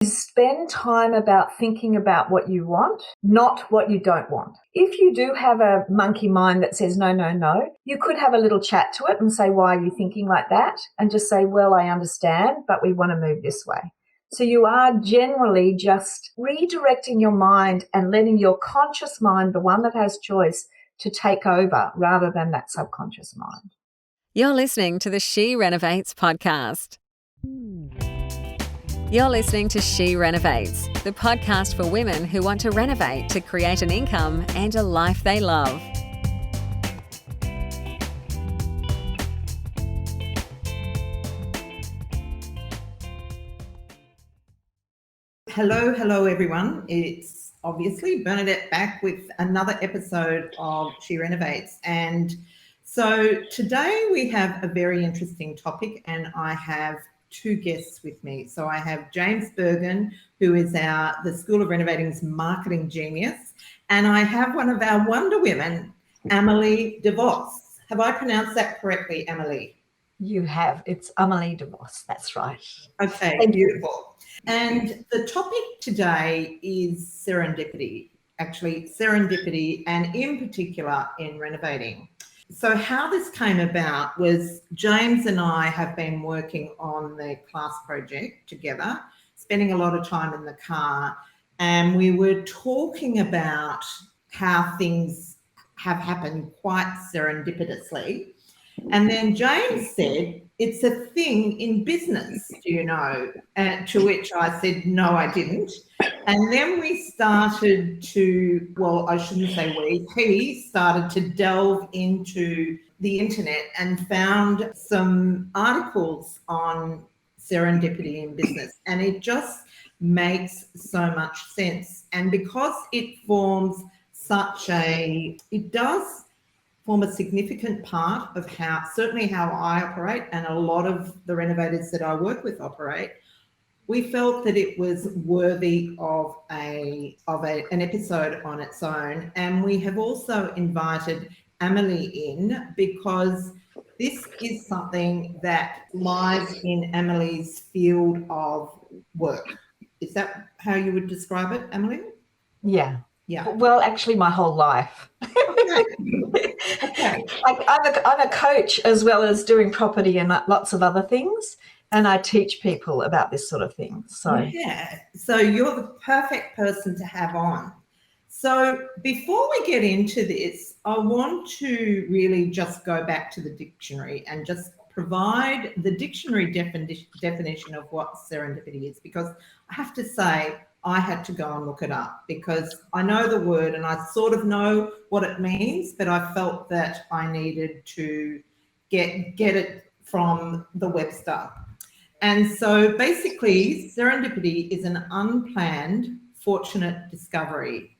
Spend time about thinking about what you want, not what you don't want. If you do have a monkey mind that says, no, no, no, you could have a little chat to it and say, why are you thinking like that? And just say, well, I understand, but we want to move this way. So you are generally just redirecting your mind and letting your conscious mind, the one that has choice, to take over rather than that subconscious mind. You're listening to the She Renovates podcast. You're listening to She Renovates, the podcast for women who want to renovate to create an income and a life they love. Hello everyone. It's obviously Bernadette back with another episode of She Renovates. And so today we have a very interesting topic and I have two guests with me. So I have James Bergen, who is the School of Renovating's marketing genius, and I have one of our Wonder Women, Amali de Vos. Have I pronounced that correctly, Amali? You have. It's Amali de Vos. That's right. Okay, beautiful. And the topic today is serendipity, and in particular in renovating. So how this came about was James and I have been working on the class project together, spending a lot of time in the car, and we were talking about how things have happened quite serendipitously. And then James said, it's a thing in business, do you know? To which I said, no, I didn't. And then we started to, well, I shouldn't say he started to delve into the internet and found some articles on serendipity in business. And it just makes so much sense. And because it forms it does form a significant part of certainly how I operate and a lot of the renovators that I work with operate, we felt that it was worthy of an episode on its own. And we have also invited Amali in because this is something that lies in Amali's field of work. Is that how you would describe it, Amali? Yeah. Yeah. Well, actually, my whole life. Okay. I'm a coach as well as doing property and lots of other things, and I teach people about this sort of thing. So you're the perfect person to have on. So before we get into this, I want to really just go back to the dictionary and just provide the dictionary definition of what serendipity is, because I have to say I had to go and look it up because I know the word and I sort of know what it means, but I felt that I needed to get it from the Webster. And so basically serendipity is an unplanned, fortunate discovery.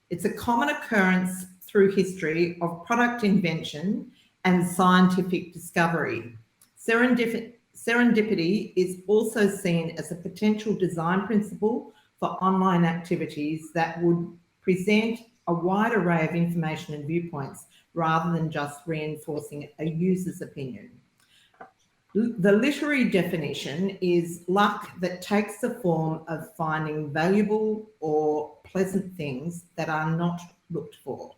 It's a common occurrence through history of product invention and scientific discovery. Serendipity is also seen as a potential design principle for online activities that would present a wide array of information and viewpoints rather than just reinforcing a user's opinion. The literary definition is luck that takes the form of finding valuable or pleasant things that are not looked for.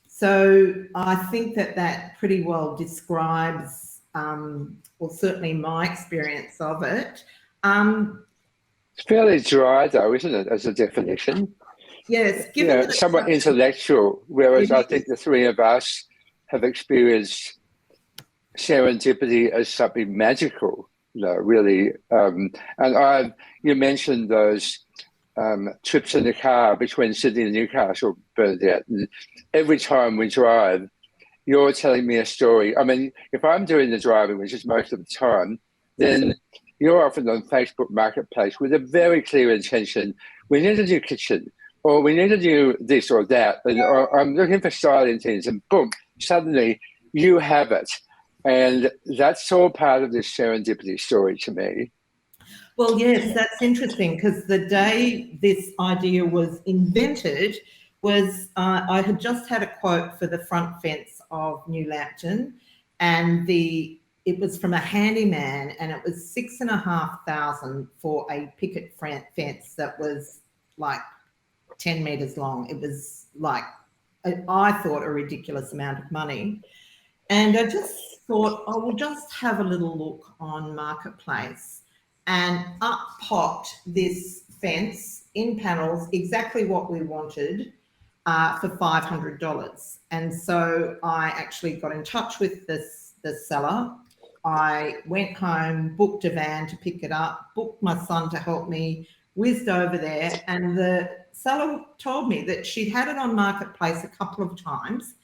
So I think that pretty well describes, or certainly my experience of it. It's fairly dry, though, isn't it, as a definition? Yes. Somewhat intellectual, whereas I think the three of us have experienced serendipity as something magical, really. And you mentioned those trips in the car between Sydney and Newcastle, Bernadette. And every time we drive, you're telling me a story. I mean, if I'm doing the driving, which is most of the time, then you're often on Facebook Marketplace with a very clear intention. We need a new kitchen, or we need to do this or that, or I'm looking for styling things, and boom, suddenly you have it. And that's all part of this serendipity story to me. Well, yes, that's interesting because the day this idea was invented was I had just had a quote for the front fence of New Lambton, and it was from a handyman, and it was $6,500 for a picket fence that was like 10 meters long. It was like, I thought, a ridiculous amount of money. And I just thought, I will just have a little look on Marketplace, and up popped this fence in panels, exactly what we wanted, for $500. And so I actually got in touch with the seller. I went home, booked a van to pick it up, booked my son to help me, whizzed over there, and the seller told me that she'd had it on Marketplace a couple of times,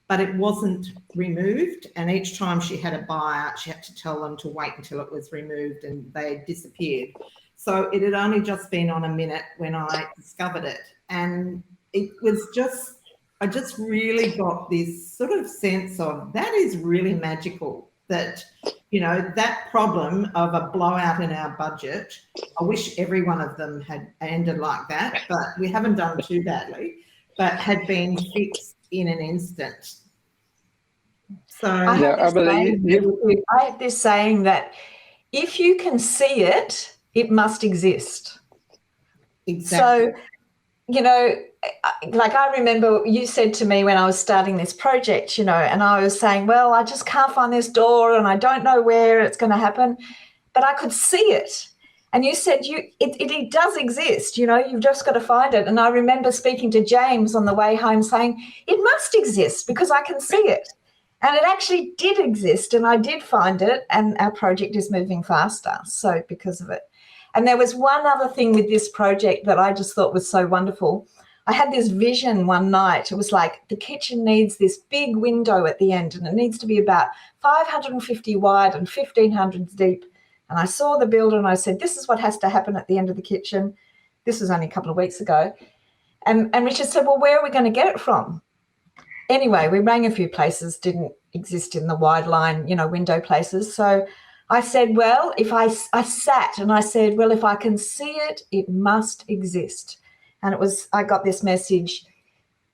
but it wasn't removed. And each time she had a buyer, she had to tell them to wait until it was removed, and they had disappeared. So it had only just been on a minute when I discovered it. And it was just, I just really got this sort of sense of, that is really magical, that, you know, that problem of a blowout in our budget, I wish every one of them had ended like that, but we haven't done too badly, but had been fixed in an instant. So I have this saying that if you can see it, it must exist. exactly. So, you know, like I remember you said to me when I was starting this project, you know, and I was saying, well, I just can't find this door and I don't know where it's going to happen, but I could see it. And you said it does exist, you know, you've just got to find it. And I remember speaking to James on the way home saying, it must exist because I can see it. And it actually did exist, and I did find it, and our project is moving faster, so because of it. And there was one other thing with this project that I just thought was so wonderful. I had this vision one night. It was like the kitchen needs this big window at the end, and it needs to be about 550 wide and 1,500 deep. And I saw the builder and I said, this is what has to happen at the end of the kitchen. This was only a couple of weeks ago. And Richard said, well, where are we going to get it from? Anyway, we rang a few places, didn't exist in the wide line, you know, window places. So I said, well, if I sat and I said, well, if I can see it, it must exist. And I got this message,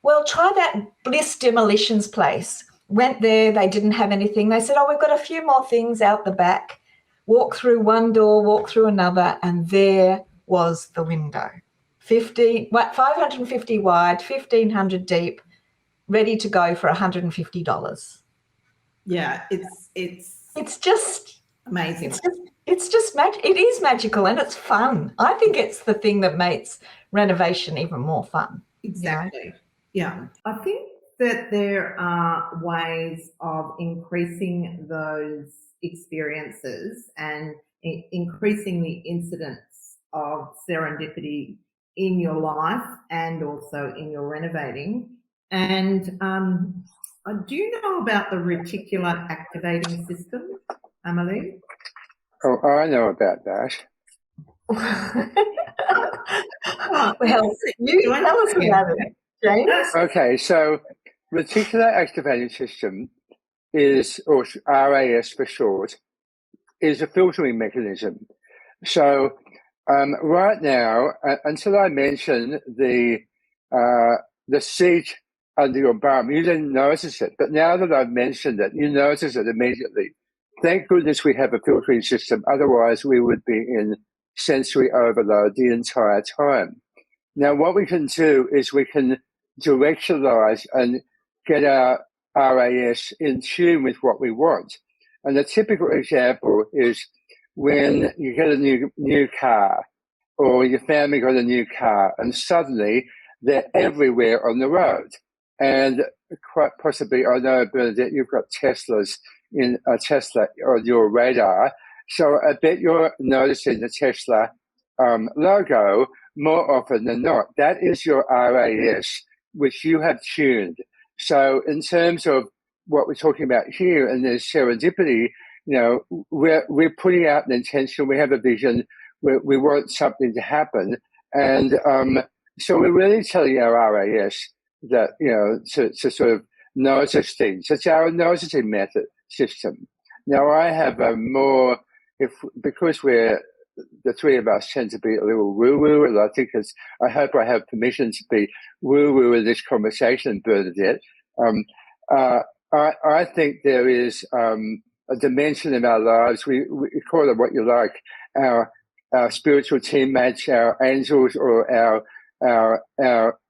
well, try that Bliss Demolitions place. Went there, they didn't have anything. They said, oh, we've got a few more things out the back. Walk through one door, walk through another, and there was the window. 550 wide, 1,500 deep, ready to go for $150. Yeah, it's just amazing. It's just it is magical, and it's fun. I think it's the thing that makes renovation even more fun. Exactly. You know? Yeah. I think that there are ways of increasing those experiences and increasing the incidence of serendipity in your life and also in your renovating. And do you know about the reticular activating system, Amali? Oh, I know about that. Well, you tell us about it, James. Okay, so reticular activating system is, or RAS for short, is a filtering mechanism. So right now, until I mention the seat under your bum, you didn't notice it. But now that I've mentioned it, you notice it immediately. Thank goodness we have a filtering system. Otherwise, we would be in sensory overload the entire time. Now, what we can do is we can directionalize and get our RAS in tune with what we want. And the typical example is when you get a new car, or your family got a new car, and suddenly they're everywhere on the road. And quite possibly, I know, Bernadette, you've got Tesla on your radar. So I bet you're noticing the Tesla logo more often than not. That is your RAS, which you have tuned. So in terms of what we're talking about here, and there's serendipity, you know, we're putting out an intention. We have a vision. We want something to happen, and so we're really telling our RAS that, you know, to sort of notice things. It's our noticing method system. Now I have a more, because the three of us tend to be a little woo-woo, and I hope I have permission to be woo-woo in this conversation, Bernadette. I think there is a dimension of our lives. We call it what you like, our spiritual teammates, our angels, or our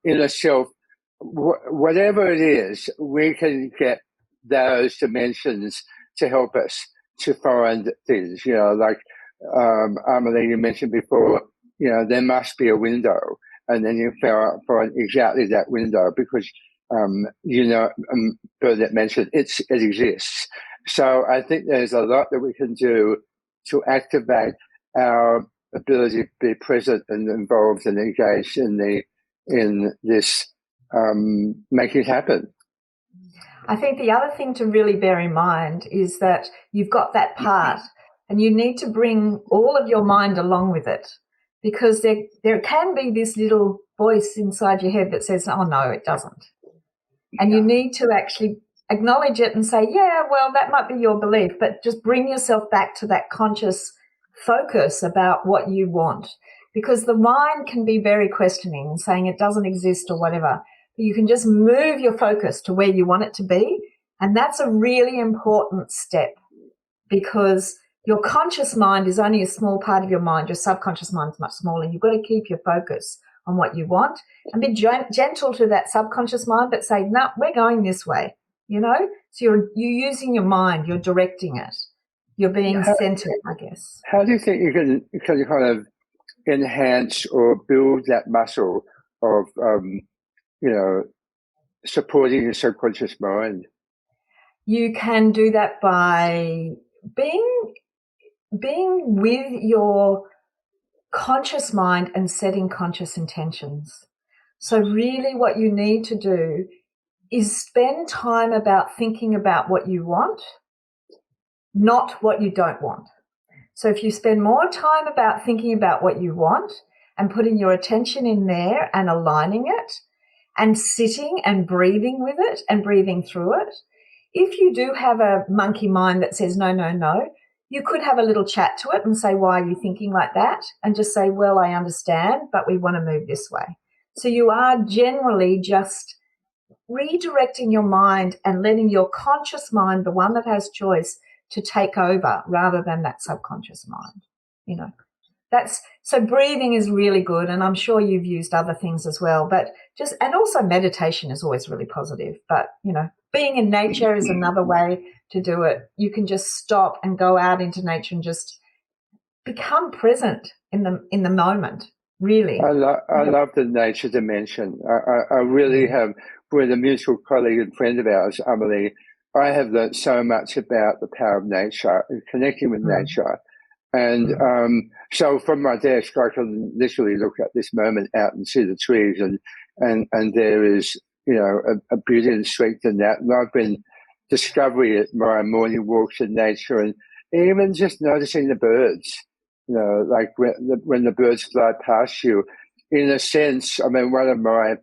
inner self. Whatever it is, we can get those dimensions to help us to find things. Like Amali, you mentioned before, there must be a window, and then you find exactly that window because Bernadette mentioned it exists. So I think there's a lot that we can do to activate our ability to be present and involved and engaged in this making it happen. I think the other thing to really bear in mind is that you've got that part and you need to bring all of your mind along with it, because there can be this little voice inside your head that says, oh, no, it doesn't. And you need to actually acknowledge it and say, yeah, well, that might be your belief, but just bring yourself back to that conscious focus about what you want, because the mind can be very questioning and saying it doesn't exist or whatever. But you can just move your focus to where you want it to be, and that's a really important step, because your conscious mind is only a small part of your mind. Your subconscious mind is much smaller. You've got to keep your focus on what you want and be gentle to that subconscious mind, but say, no, we're going this way, So you're using your mind, you're directing it. You're being centered, I guess. How do you think you can kind of enhance or build that muscle of, supporting your subconscious mind? You can do that by being with your conscious mind and setting conscious intentions. So really what you need to do is spend time about thinking about what you want, not what you don't want. So if you spend more time about thinking about what you want and putting your attention in there and aligning it and sitting and breathing with it and breathing through it, if you do have a monkey mind that says, no, no, no, you could have a little chat to it and say, why are you thinking like that? And just say, well, I understand, but we want to move this way. So you are generally just redirecting your mind and letting your conscious mind, the one that has choice, to take over rather than that subconscious mind. So breathing is really good, and I'm sure you've used other things as well, and also meditation is always really positive, but being in nature is another way to do it. You can just stop and go out into nature and just become present in the moment, really. I love the nature dimension. I really have, with a mutual colleague and friend of ours, Amali, I have learned so much about the power of nature and connecting with nature. And so from my desk, I can literally look at this moment out and see the trees, and there is, a beauty and strength in that. And I've been discovering it my morning walks in nature, and even just noticing the birds, like when the birds fly past you. In a sense, I mean, one of my,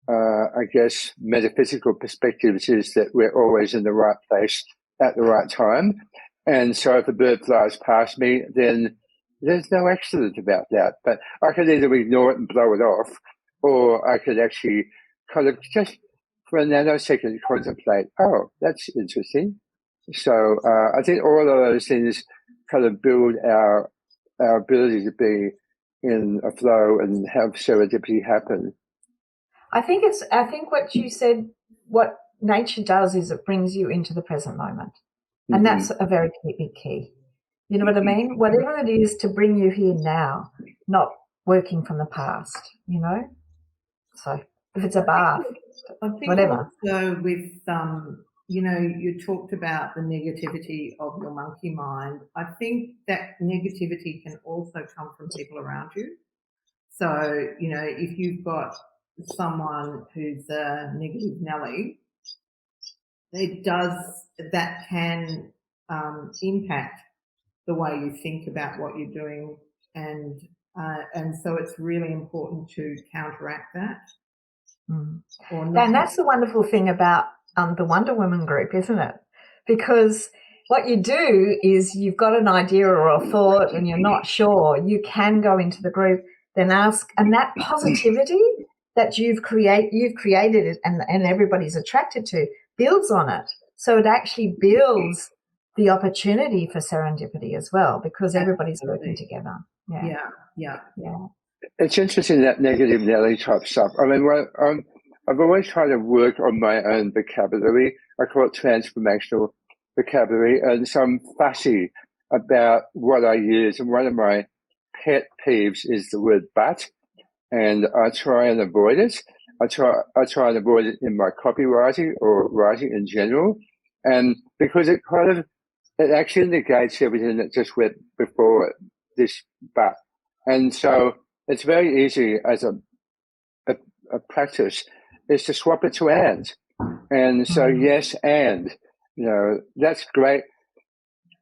I guess, metaphysical perspectives is that we're always in the right place at the right time. And so if a bird flies past me, then there's no accident about that. But I could either ignore it and blow it off, or I could actually kind of just for a nanosecond contemplate, oh, that's interesting. So I think all of those things kind of build our ability to be in a flow and have serendipity happen. I think what you said, what nature does is it brings you into the present moment. And that's a very big key. You know what I mean? Whatever it is to bring you here now, not working from the past, So if it's a bath, I think whatever. Also with, you talked about the negativity of your monkey mind. I think that negativity can also come from people around you. So, if you've got someone who's a negative Nelly, that can impact the way you think about what you're doing, and so it's really important to counteract that. And that's the wonderful thing about the Wonder Woman group, isn't it? Because what you do is you've got an idea or a thought and you're not sure, you can go into the group, then ask, and that positivity that you've created it and everybody's attracted to builds on it. So it actually builds the opportunity for serendipity as well, because everybody's working together. Yeah. It's interesting, that negative Nelly type stuff. I mean, I've always tried to work on my own vocabulary. I call it transformational vocabulary. And so I'm fussy about what I use. And one of my pet peeves is the word but, and I try and avoid it. I try and avoid it in my copywriting or writing in general. And because it actually negates everything that just went before it, this but. And so it's very easy as a practice is to swap it to and so yes, and that's great.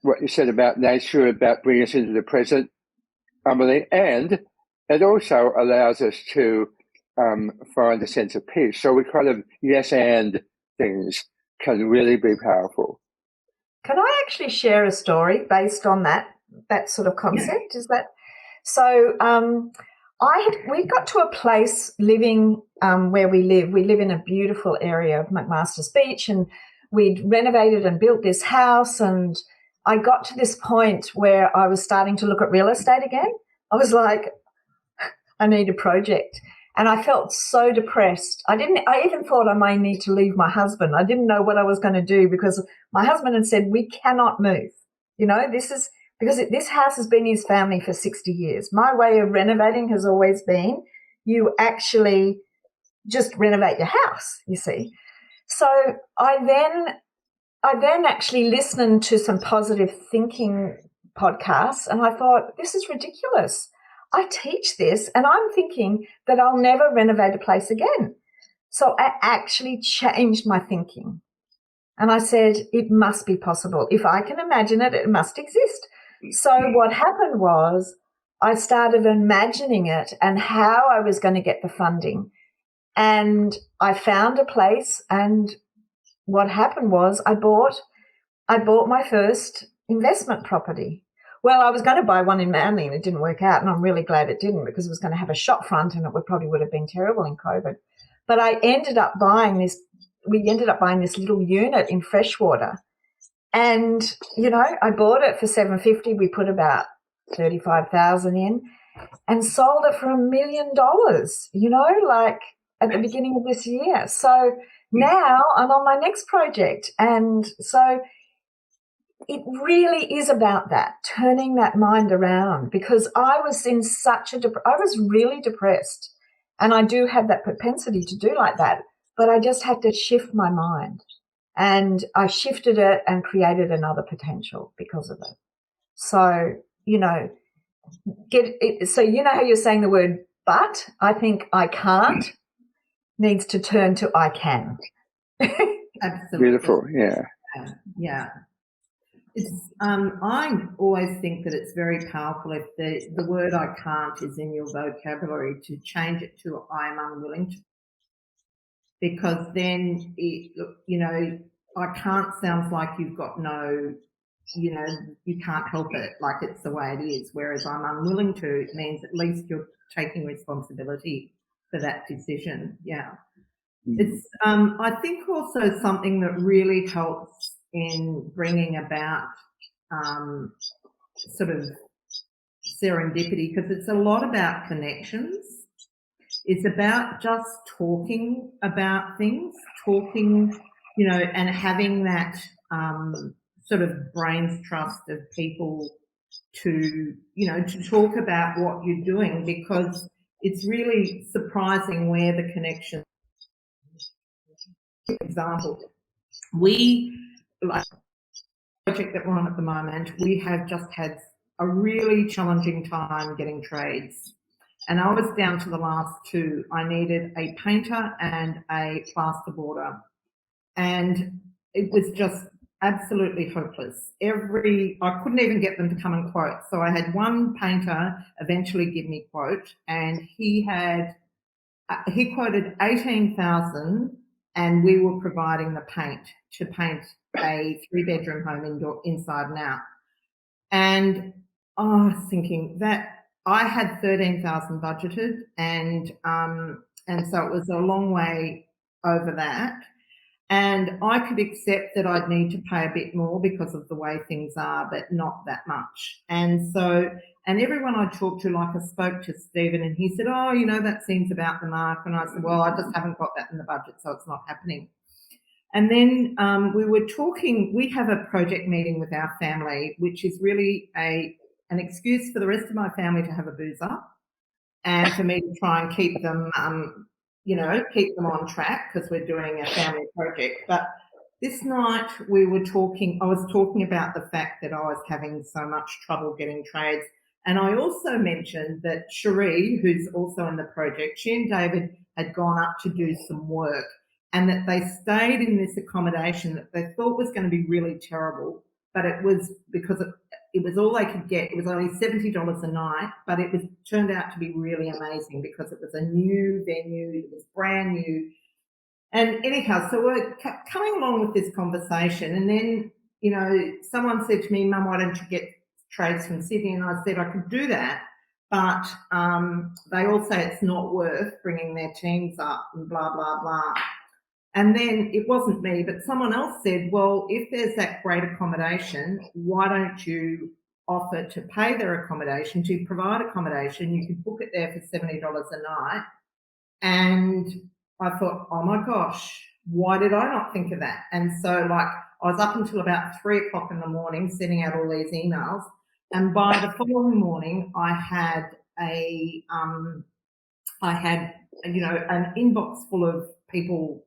What you said about nature, about bringing us into the present, Amali, and it also allows us to find a sense of peace. So we kind of yes and things can really be powerful. Can I actually share a story based on that sort of concept? Yeah. Is that so? We got to a place living where we live. We live in a beautiful area of McMaster's Beach, and we'd renovated and built this house. And I got to this point where I was starting to look at real estate again. I was like, I need a project. And I felt so depressed. I even thought I may need to leave my husband. I didn't know what I was going to do, because my husband had said, we cannot move. This house has been his family for 60 years. My way of renovating has always been you actually just renovate your house, you see. So I then actually listened to some positive thinking podcasts, and I thought, this is ridiculous. I teach this and I'm thinking that I'll never renovate a place again. So I actually changed my thinking. And I said, it must be possible. If I can imagine it, it must exist. So what happened was I started imagining it and how I was going to get the funding. And I found a place, and what happened was I bought my first investment property. Well, I was going to buy one in Manly and it didn't work out, and I'm really glad it didn't, because it was going to have a shop front and it probably would have been terrible in COVID. But we ended up buying this little unit in Freshwater. And, I bought it for $750. We put about $35,000 in and sold it for $1 million, like at the beginning of this year. So now I'm on my next project. And so it really is about that, turning that mind around, because I was in I was really depressed, and I do have that propensity to do like that, but I just had to shift my mind, and I shifted it and created another potential because of it. So, so how you're saying the word but, I think I can't needs to turn to I can. Absolutely. Beautiful, yeah. Yeah. It's I always think that it's very powerful if the word I can't is in your vocabulary, to change it to I am unwilling to, because then I can't sounds like you've got no, you can't help it, like it's the way it is, whereas I'm unwilling to, it means at least you're taking responsibility for that decision. Yeah. It's I think also something that really helps in bringing about sort of serendipity, because it's a lot about connections. It's about just talking about things, and having that sort of brain's trust of people to talk about what you're doing, because it's really surprising where the connection. For example, like the project that we're on at the moment, we have just had a really challenging time getting trades. And I was down to the last two. I needed a painter and a plasterboarder. And it was just absolutely hopeless. I couldn't even get them to come and quote. So I had one painter eventually give me a quote, and he quoted $18,000, and we were providing the paint to paint a 3-bedroom home inside and out. And I was thinking that I had $13,000 budgeted, and so it was a long way over that. And I could accept that I'd need to pay a bit more because of the way things are, but not that much. And so, and everyone I talked to, like I spoke to Stephen and he said, oh, you know, that seems about the mark. And I said, well, I just haven't got that in the budget, so it's not happening. And then we were talking, we have a project meeting with our family, which is really an excuse for the rest of my family to have a boozer and for me to try and keep them keep them on track because we're doing a family project. But this night I was talking about the fact that I was having so much trouble getting trades. And I also mentioned that Cherie, who's also in the project, she and David had gone up to do some work and that they stayed in this accommodation that they thought was going to be really terrible, but it was because it was all they could get. It was only $70 a night, but it turned out to be really amazing because it was a new venue, it was brand new. And anyhow, so we're coming along with this conversation, and then, you know, someone said to me, Mum, why don't you get trades from Sydney? And I said I could do that, but they all say it's not worth bringing their teams up and blah, blah, blah. And then it wasn't me, but someone else said, well, if there's that great accommodation, why don't you offer to pay their accommodation, to provide accommodation? You could book it there for $70 a night. And I thought, oh my gosh, why did I not think of that? And so, like, I was up until about 3 o'clock in the morning sending out all these emails. And by the following morning, I had an inbox full of people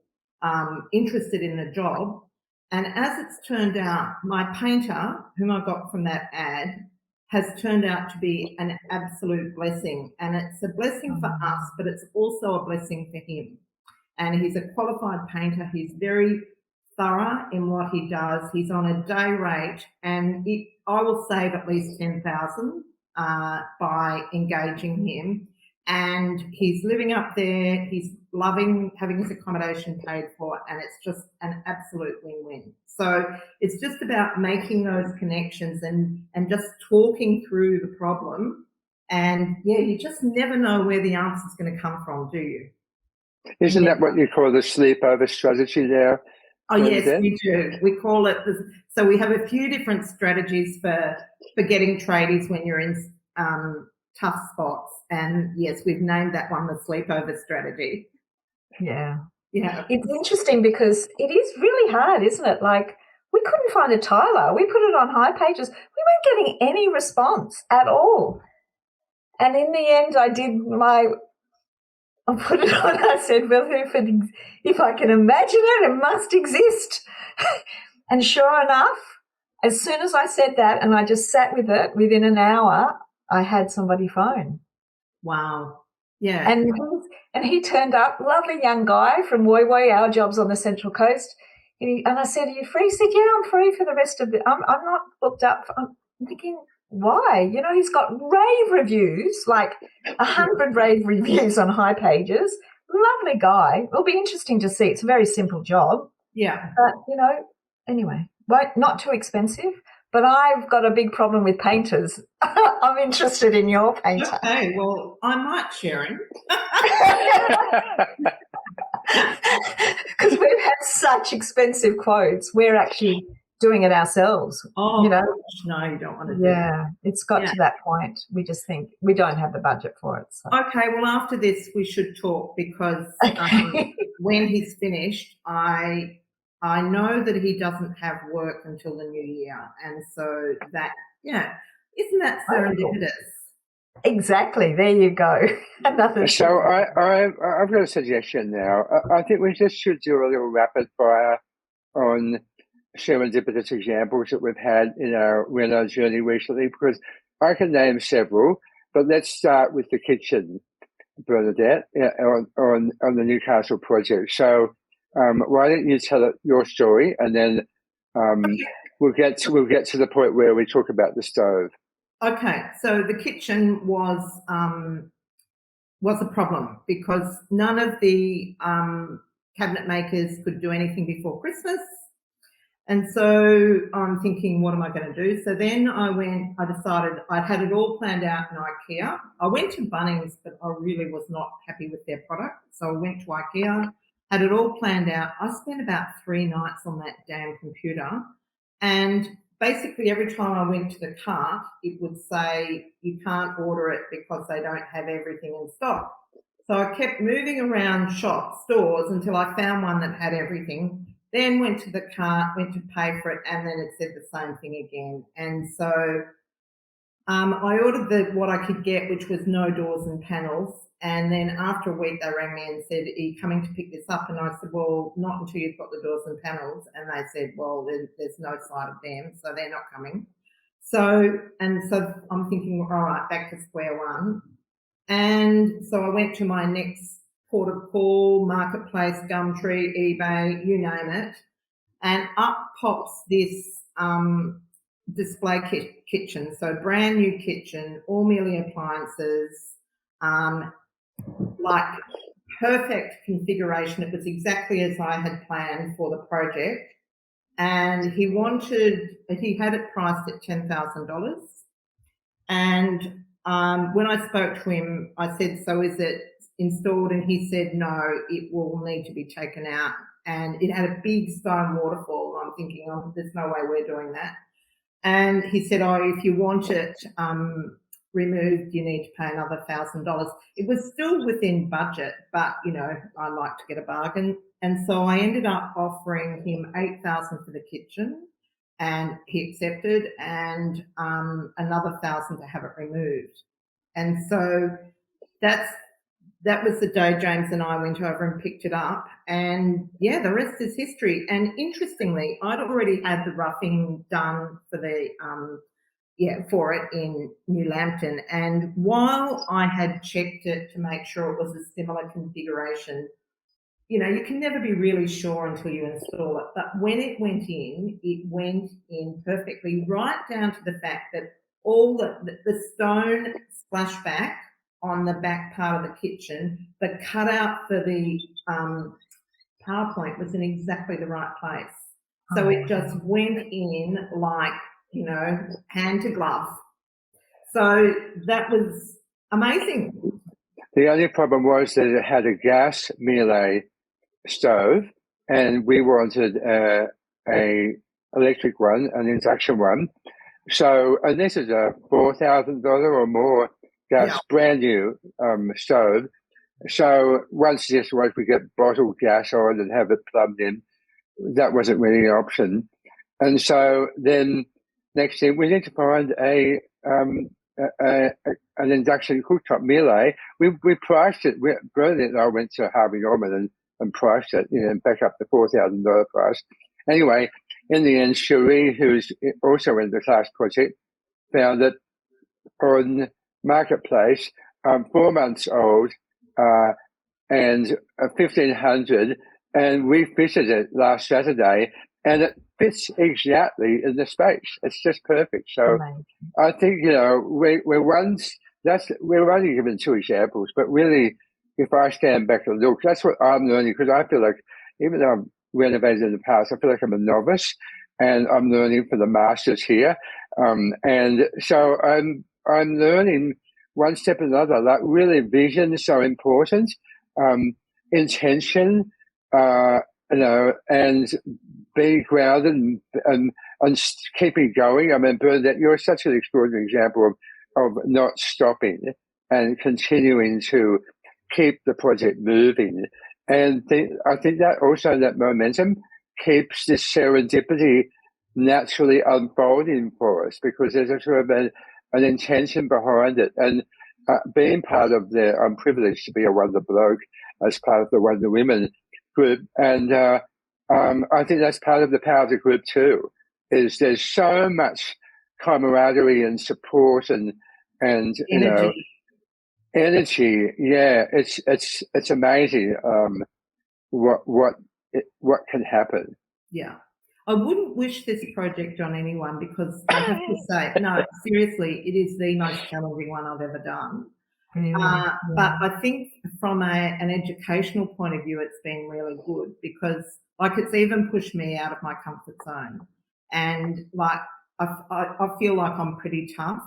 interested in the job. And as it's turned out, my painter, whom I got from that ad, has turned out to be an absolute blessing. And it's a blessing for us, but it's also a blessing for him. And he's a qualified painter. He's very thorough in what he does. He's on a day rate, and I will save at least $10,000 by engaging him. And he's living up there. He's loving having his accommodation paid for, and it's just an absolute win-win. So it's just about making those connections and just talking through the problem. And yeah, you just never know where the answer's going to come from, do you? Isn't that what you call the sleepover strategy there? Oh, yes, we do. We call it, so we have a few different strategies for getting tradies when you're in tough spots. And yes, we've named that one the sleepover strategy. Yeah. Yeah. It's interesting because it is really hard, isn't it? like, we couldn't find a tiler. We put it on High Pages. We weren't getting any response at all. And in the end, I put it on. I said, well, if I can imagine it, it must exist. And sure enough, as soon as I said that and I just sat with it, within an hour, I had somebody phone. Wow. Yeah. And he turned up, lovely young guy from Woy Woy, our job's on the Central Coast. And I said, are you free? He said, yeah, I'm free for the rest of I'm not booked up. I'm thinking, why? You know, he's got rave reviews, like 100 rave reviews on High Pages. Lovely guy. It'll be interesting to see. It's a very simple job. Yeah. But, you know, anyway, not too expensive. But I've got a big problem with painters. I'm interested in your painter. Okay, well, I might, Sharon. Because we've had such expensive quotes. We're actually doing it ourselves. Oh, you know? no, you don't want to do it. Yeah, it's got to that point. We just think we don't have the budget for it. So. Okay, well, after this, we should talk because when he's finished, I know that he doesn't have work until the new year. And so that, isn't that serendipitous? Exactly. There you go. So I've got a suggestion now. I think we just should do a little rapid fire on serendipitous examples that we've had in our Reno journey recently, because I can name several, but let's start with the kitchen, Bernadette, on the Newcastle project. So why don't you tell your story, and then we'll get to the point where we talk about the stove. Okay, so the kitchen was a problem because none of the cabinet makers could do anything before Christmas. And so I'm thinking, what am I going to do? So then I decided I'd had it all planned out in IKEA. I went to Bunnings, but I really was not happy with their product. So I went to IKEA. had it all planned out. I spent about 3 nights on that damn computer, and basically every time I went to the cart, it would say, you can't order it because they don't have everything in stock. So I kept moving around stores until I found one that had everything, then went to the cart, went to pay for it, and then it said the same thing again. And so I ordered what I could get, which was no doors and panels. And then after a week, they rang me and said, are you coming to pick this up? And I said, well, not until you've got the doors and panels. And they said, well, there's no sight of them, so they're not coming. So I'm thinking, all right, back to square one. And so I went to my next port of call, Marketplace, Gumtree, eBay, you name it. And up pops this display kitchen. So brand new kitchen, all Miele appliances, like perfect configuration. It was exactly as I had planned for the project. And he had it priced at $10,000. And when I spoke to him, I said, so is it installed? And he said, no, it will need to be taken out. And it had a big stone waterfall. I'm thinking, oh, there's no way we're doing that. And he said, oh, if you want it removed, you need to pay another $1,000. It was still within budget, but, I like to get a bargain. And so I ended up offering him $8,000 for the kitchen, and he accepted, and another $1,000 to have it removed. And so that was the day James and I went over and picked it up, and yeah, the rest is history. And interestingly, I'd already had the roughing done for for it in New Lambton, and while I had checked it to make sure it was a similar configuration, you can never be really sure until you install it. But when it went in perfectly, right down to the fact that all the stone splashback on the back part of the kitchen, the cutout for the PowerPoint was in exactly the right place. So it just went in like, hand to glove. So that was amazing. The only problem was that it had a gas Miele stove, and we wanted a electric one, an induction one. So, and this is a $4,000 or more gas, brand new stove. So one suggestion was we get bottled gas on and have it plugged in. That wasn't really an option. And so then next thing, we need to find an induction cooktop Miele. We priced it. Bernadette and I went to Harvey Norman and priced it, back up the $4,000 price. Anyway, in the end, Cherie, who's also in the class project, found it on Marketplace, 4 months old, and 1,500, and we fitted it last Saturday, and it fits exactly in the space. It's just perfect. So amazing. I think, we're only given 2 examples, but really, if I stand back and look, that's what I'm learning, because I feel like, even though I've renovated in the past, I feel like I'm a novice, and I'm learning for the masters here. And so I'm learning one step another, like really vision is so important, intention, and being grounded and keeping going. I mean, Bernadette, you're such an extraordinary example of not stopping and continuing to keep the project moving. And I think that also that momentum keeps this serendipity naturally unfolding for us, because there's a sort of an intention behind it. And being part of I'm privileged to be a Wonder Bloke as part of the Wonder Women group. And I think that's part of the power of the group too, is there's so much camaraderie and support and energy. Yeah, it's amazing what can happen. Yeah. I wouldn't wish this project on anyone, because I have to say, no, seriously, it is the most challenging one I've ever done. But I think from an educational point of view, it's been really good, because it's even pushed me out of my comfort zone. And I feel like I'm pretty tough,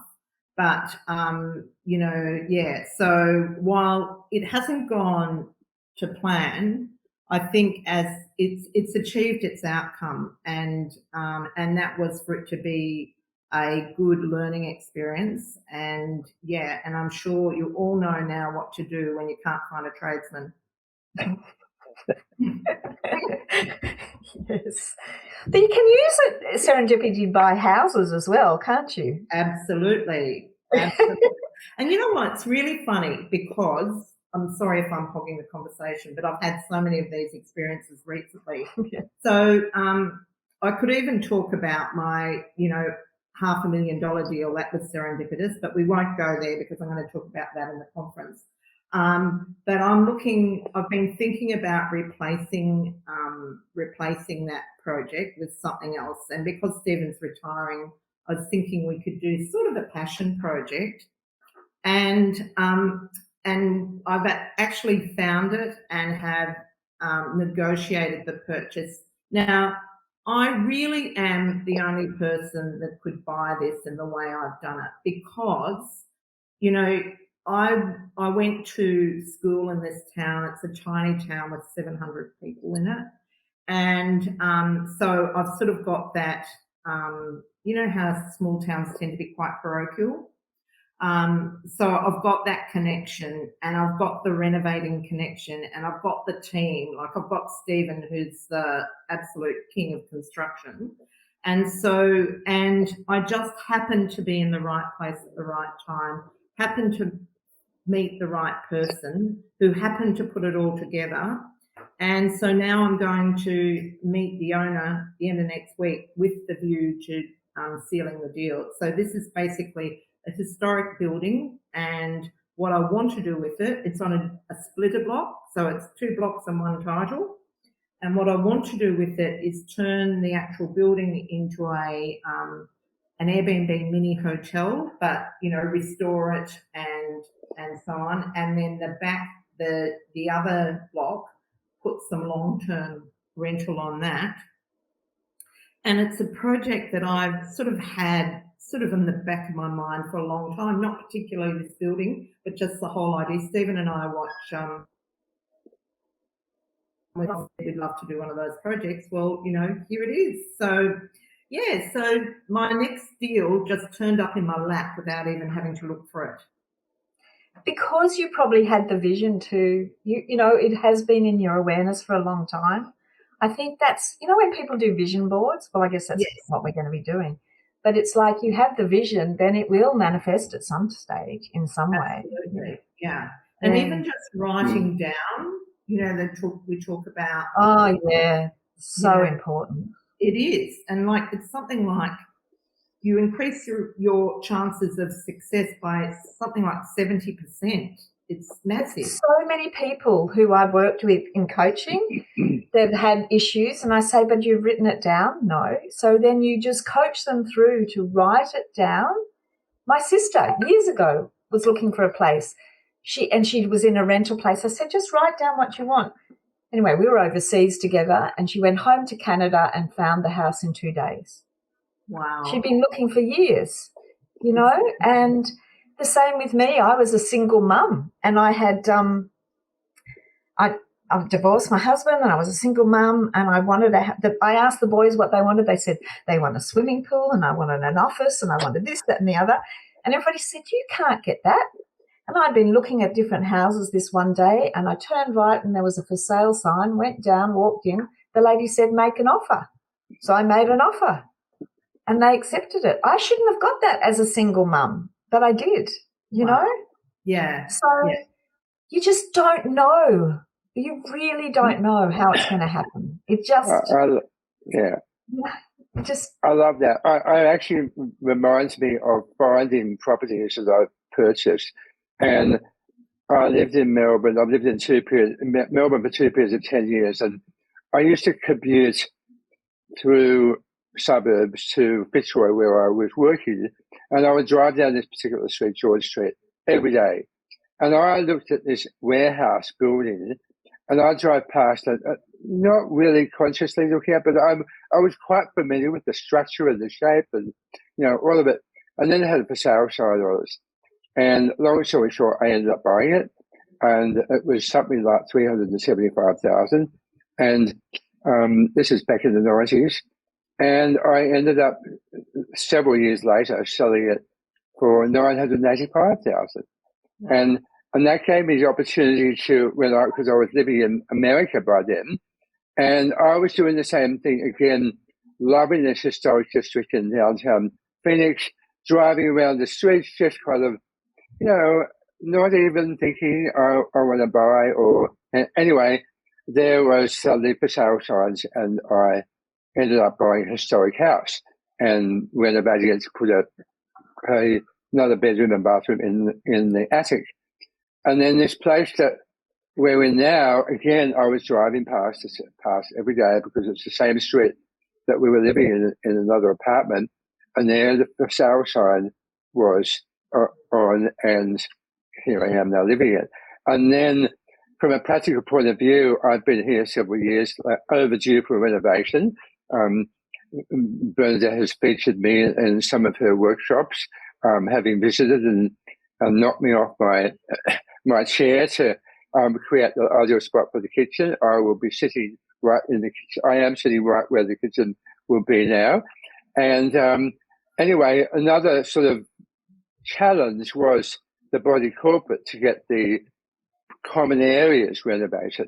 but, so while it hasn't gone to plan, I think as it's achieved its outcome, and that was for it to be a good learning experience. And yeah, and I'm sure you all know now what to do when you can't find a tradesman. Yes. But you can use it, serendipity, to buy houses as well, can't you? Absolutely. Absolutely. And you know what? It's really funny because I'm sorry if I'm hogging the conversation, but I've had so many of these experiences recently. Yeah. So I could even talk about my, $500,000 deal. That was serendipitous, but we won't go there because I'm going to talk about that in the conference. But I've been thinking about replacing that project with something else. And because Stephen's retiring, I was thinking we could do sort of a passion project. And I've actually found it and have negotiated the purchase. Now, I really am the only person that could buy this in the way I've done it because, I went to school in this town. It's a tiny town with 700 people in it. And so I've sort of got that, how small towns tend to be quite parochial. So I've got that connection, and I've got the renovating connection, and I've got the team. Like I've got Stephen, who's the absolute king of construction. And I just happened to be in the right place at the right time, happened to meet the right person who happened to put it all together. And so now I'm going to meet the owner at the end of next week with the view to sealing the deal. So this is basically a historic building, and what I want to do with it, it's on a splitter block, so it's 2 blocks and 1 title. And what I want to do with it is turn the actual building into an Airbnb mini hotel, but restore it and so on. And then the back, the other block, put some long-term rental on that. And it's a project that I've sort of had in the back of my mind for a long time, not particularly this building, but just the whole idea. Stephen and I watch, we'd love to do one of those projects. Well, here it is. So, yeah, so my next deal just turned up in my lap without even having to look for it. Because you probably had the vision to, it has been in your awareness for a long time. I think that's, when people do vision boards, well, I guess that's what we're going to be doing. But it's like you have the vision, then it will manifest at some stage in some way. Absolutely, yeah. And even just writing down, we talk about. Oh, yeah, so important. It is. And it's something like you increase your chances of success by something like 70%. It's massive. So many people who I've worked with in coaching, they've had issues, and I say, but you've written it down? No. So then you just coach them through to write it down. My sister years ago was looking for a place. She was in a rental place. I said, just write down what you want. Anyway, we were overseas together, and she went home to Canada and found the house in 2 days. Wow. She'd been looking for years, and the same with me. I was a single mum, and I had I've divorced my husband, and I was a single mum, and I wanted I asked the boys what they wanted. They said they want a swimming pool, and I wanted an office, and I wanted this, that, and the other. And everybody said, you can't get that. And I'd been looking at different houses this one day, and I turned right, and there was a for sale sign, went down, walked in. The lady said, make an offer. So I made an offer, and they accepted it. I shouldn't have got that as a single mum, but I did, you know? Yeah. So you just don't know. You really don't know how it's going to happen. It just... I love that. I actually reminds me of finding properties that I've purchased. And I lived in Melbourne. I've lived in Melbourne for 2 periods of 10 years. And I used to commute through suburbs to Fitzroy, where I was working. And I would drive down this particular street, George Street, every day. And I looked at this warehouse building, and I drove past it, not really consciously looking at it, but I was quite familiar with the structure and the shape and, all of it. And then it had a for sale sign on it. And long story short, I ended up buying it, and it was something like $375,000. And this is back in the 90s. And I ended up several years later selling it for $985,000. And that gave me the opportunity to, because I was living in America by then, and I was doing the same thing again, loving this historic district in downtown Phoenix, driving around the streets, just kind of, not even thinking I want to buy or anyway. There was suddenly for sale signs, and I ended up buying a historic house and renovating it to put another bedroom and bathroom in the attic. And then this place that we're in now, again, I was driving past every day because it's the same street that we were living in another apartment. And there the for sale sign was on, and here I am now living it. And then from a practical point of view, I've been here several years, overdue for renovation. Bernadette has featured me in some of her workshops, having visited and knocked me off my chair to create the ideal spot for the kitchen. I will be sitting right in the kitchen. I am sitting right where the kitchen will be now. And anyway, another sort of challenge was the body corporate to get the common areas renovated.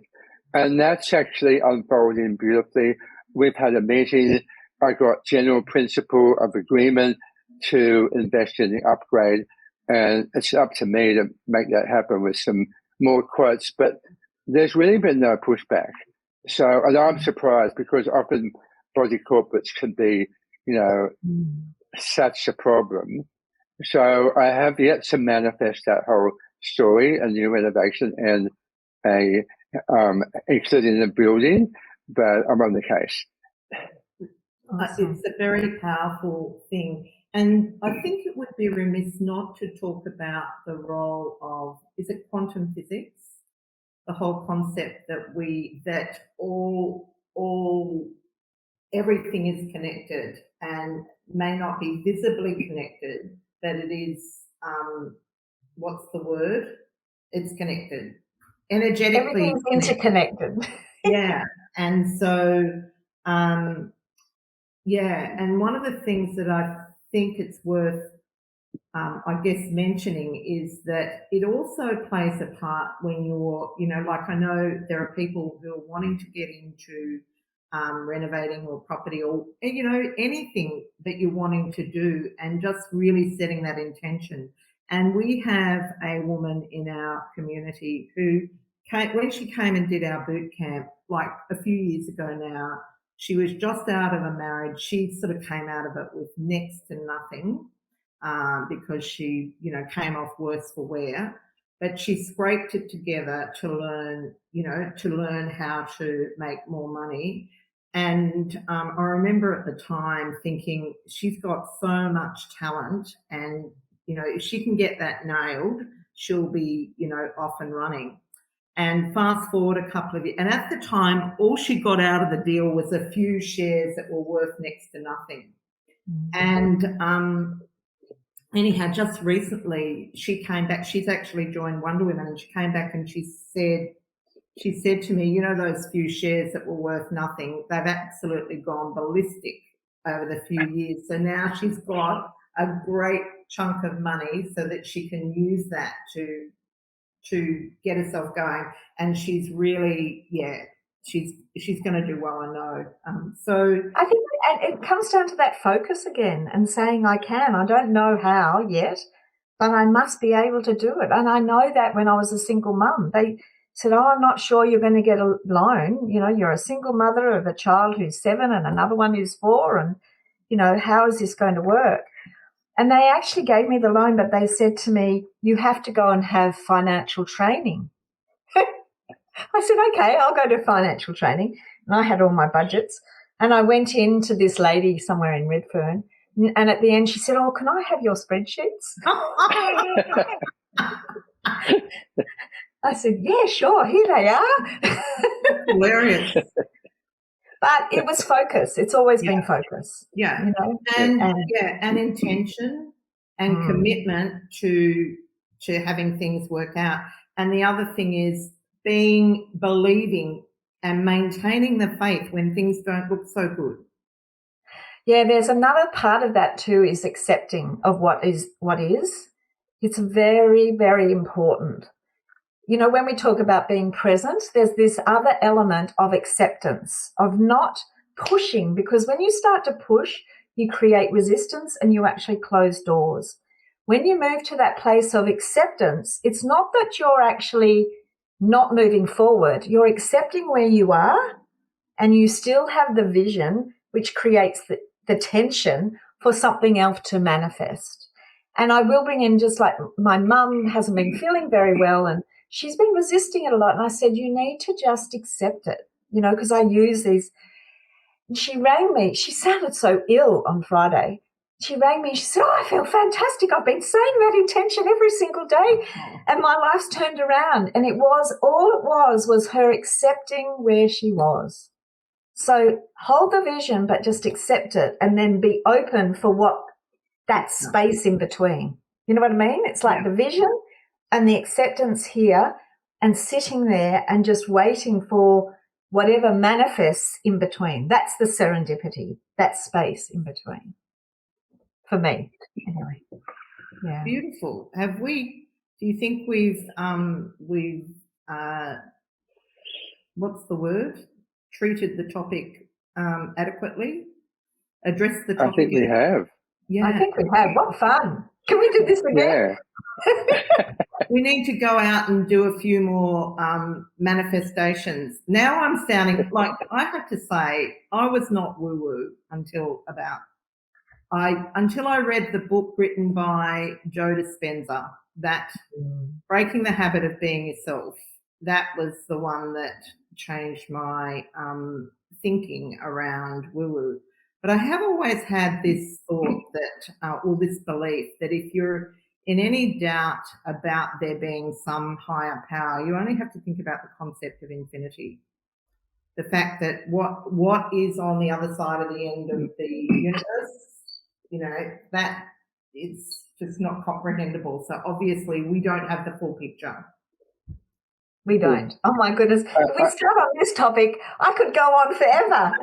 And that's actually unfolding beautifully. We've had a meeting. I got general principle of agreement to invest in the upgrade, and it's up to me to make that happen with some more quotes. But there's really been no pushback. So, and I'm surprised because often body corporates can be, such a problem. So I have yet to manifest that whole story, a new renovation and including the building, but I'm on the case. It's a very powerful thing. And I think it would be remiss not to talk about the role of, is it quantum physics? The whole concept that everything is connected and may not be visibly connected, but it is, what's the word? It's connected. Energetically. Everything's interconnected. Yeah. And so, and one of the things that I think it's worth, mentioning is that it also plays a part when you're, like I know there are people who are wanting to get into renovating or property or, anything that you're wanting to do and just really setting that intention. And we have a woman in our community who when she came and did our boot camp, like a few years ago now, she was just out of a marriage. She sort of came out of it with next to nothing because she, came off worse for wear. But she scraped it together to learn how to make more money. And I remember at the time thinking she's got so much talent and, if she can get that nailed, she'll be, off and running. And fast forward a couple of years, and at the time, all she got out of the deal was a few shares that were worth next to nothing. Mm-hmm. And anyhow, just recently she came back. She's actually joined Wonder Women, and she came back and she said to me, those few shares that were worth nothing, they've absolutely gone ballistic over the few years. So now she's got a great chunk of money so that she can use that to get herself going. And she's really, she's going to do well, I know. So I think it comes down to that focus again and saying I don't know how yet, but I must be able to do it. And I know that when I was a single mum, they said, I'm not sure you're going to get a loan. You're a single mother of a child who's 7 and another one who's 4. And, how is this going to work? And they actually gave me the loan, but they said to me, you have to go and have financial training. I said, okay, I'll go to financial training. And I had all my budgets. And I went in to this lady somewhere in Redfern. And at the end, she said, can I have your spreadsheets? I said, yeah, sure, here they are. Hilarious. But it was focus. It's always been focus. Yeah. And intention and commitment to having things work out. And the other thing is believing and maintaining the faith when things don't look so good. Yeah, there's another part of that too, is accepting of what is. It's very, very important. You know, when we talk about being present, there's this other element of acceptance, of not pushing, because when you start to push, you create resistance and you actually close doors. When you move to that place of acceptance, it's not that you're actually not moving forward. You're accepting where you are, and you still have the vision, which creates the tension for something else to manifest. And I will bring in, just like my mum hasn't been feeling very well and she's been resisting it a lot. And I said, you need to just accept it, you know, because I use these. And she rang me. She sounded so ill on Friday. She rang me and she said, oh, I feel fantastic. I've been saying that intention every single day and my life's turned around. And all it was her accepting where she was. So hold the vision, but just accept it, and then be open for what that space in between. You know what I mean? It's like the vision and the acceptance here, and sitting there and just waiting for whatever manifests in between. That's the serendipity, that space in between. For me, anyway. Yeah. Beautiful. Do you think we've what's the word? Treated the topic adequately? Addressed the topic? I think we have. Yeah. I think we have. What fun. Can we do this again? Yeah. We need to go out and do a few more manifestations. Now I'm sounding like, I have to say, I was not woo-woo until I read the book written by Joe Dispenza, that Breaking the Habit of Being Yourself. That was the one that changed my thinking around woo-woo. But I have always had this thought that, or this belief that if you're in any doubt about there being some higher power, you only have to think about the concept of infinity. The fact that what is on the other side of the end of the universe, you know, that is just not comprehensible. So obviously we don't have the full picture. We don't. Oh my goodness. If we start on this topic, I could go on forever.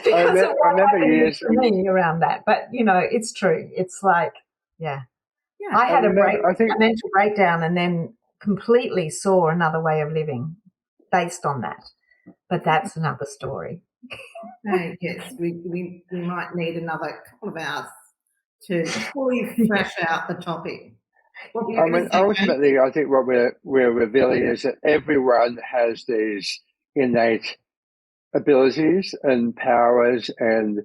Because of what happened years to me around that. But, you know, it's true. It's like, yeah. I had a mental breakdown and then completely saw another way of living based on that. But that's another story. Yes, we might need another couple of hours to fully thrash out the topic. Ultimately, I think what we're revealing is that everyone has these innate abilities and powers and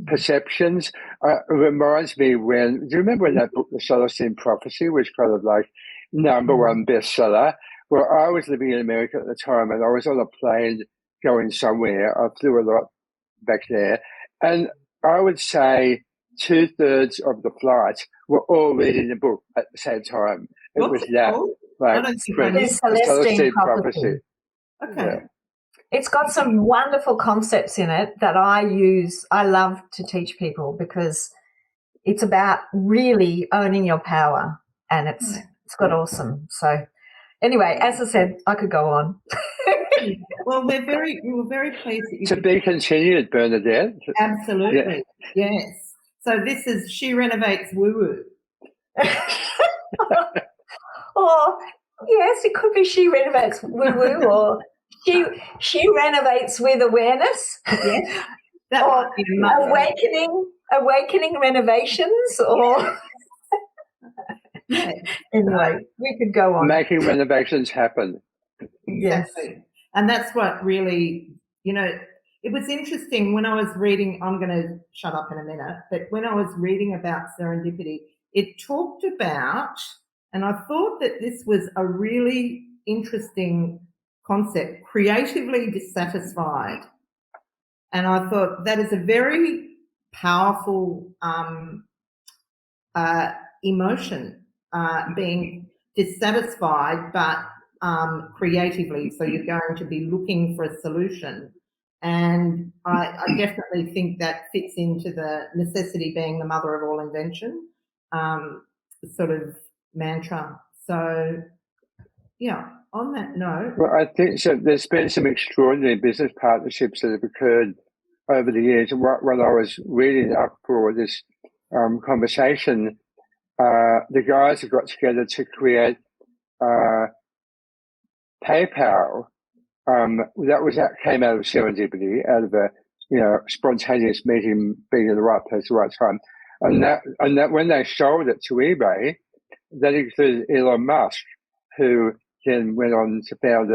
perceptions. It reminds me do you remember when that book, The Celestine Prophecy, was kind of like #1 bestseller? Well, I was living in America at the time, and I was on a plane going somewhere. I flew a lot back there, and I would say 2/3 of the flight were all reading the book at the same time. It was that, like, The Celestine Prophecy. Okay. Yeah. It's got some wonderful concepts in it that I love to teach people, because it's about really owning your power, and it's got awesome. So anyway, as I said, I could go on. Well, we were very pleased that you to be continued, Bernadette. Absolutely. Yeah. Yes. So this is She Renovates Woo-Woo. Or yes, it could be She Renovates Woo-Woo, or she renovates with awareness. Yes. That or awakening renovations, or anyway, we could go on. Making renovations happen. Yes. Exactly. And that's what really, you know, it was interesting when I was reading, I'm going to shut up in a minute, but when I was reading about serendipity, it talked about, and I thought that this was a really interesting concept, creatively dissatisfied. And I thought that is a very powerful emotion, being dissatisfied, but creatively. So you're going to be looking for a solution. And I definitely think that fits into the necessity being the mother of all invention sort of mantra. So, yeah, on that note, Well, I think so. There's been some extraordinary business partnerships that have occurred over the years. And when I was reading up for this conversation, the guys have got together to create PayPal. That came out of serendipity, out of a spontaneous meeting, being in the right place at the right time. And that when they sold it to eBay, that included Elon Musk, who then went on to found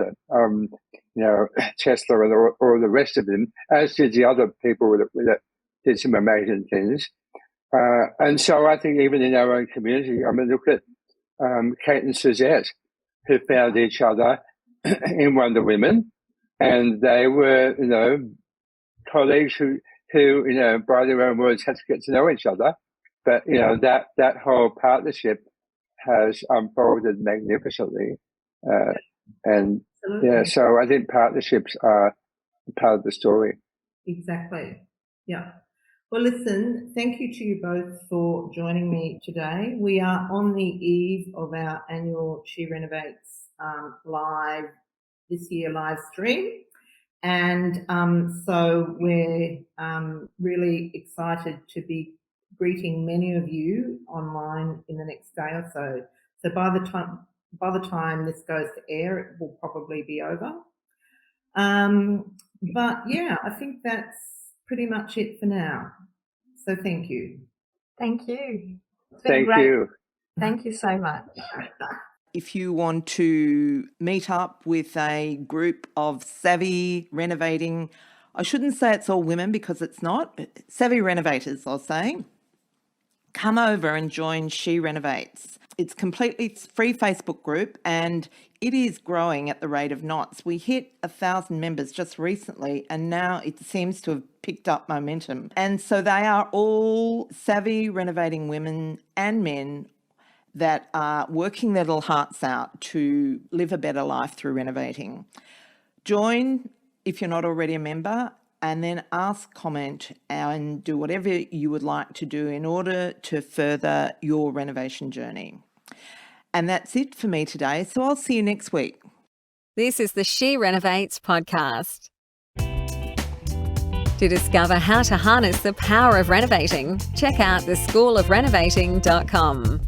Tesla and all the rest of them, as did the other people that did some amazing things. And so I think even in our own community, I mean, look at Kate and Suzette, who found each other in Wonder Women, and they were, colleagues who, by their own words, had to get to know each other. But, that whole partnership has unfolded magnificently. And so I think partnerships are part of the story. Exactly. Yeah. Well, listen, thank you to you both for joining me today. We are on the eve of our annual She Renovates this year live stream. And so we're really excited to be greeting many of you online in the next day or so. So by the time this goes to air, it will probably be over. But yeah, I think that's pretty much it for now. So thank you. Thank you. Thank you. Thank you so much. If you want to meet up with a group of savvy renovating, I shouldn't say it's all women because it's not, savvy renovators, I'll say, come over and join She Renovates. It's completely free Facebook group and it is growing at the rate of knots. We hit 1,000 members just recently and now it seems to have picked up momentum. And so they are all savvy renovating women and men that are working their little hearts out to live a better life through renovating. Join if you're not already a member, and then ask, comment, and do whatever you would like to do in order to further your renovation journey. And that's it for me today, so I'll see you next week. This is the She Renovates podcast. To discover how to harness the power of renovating, check out theschoolofrenovating.com.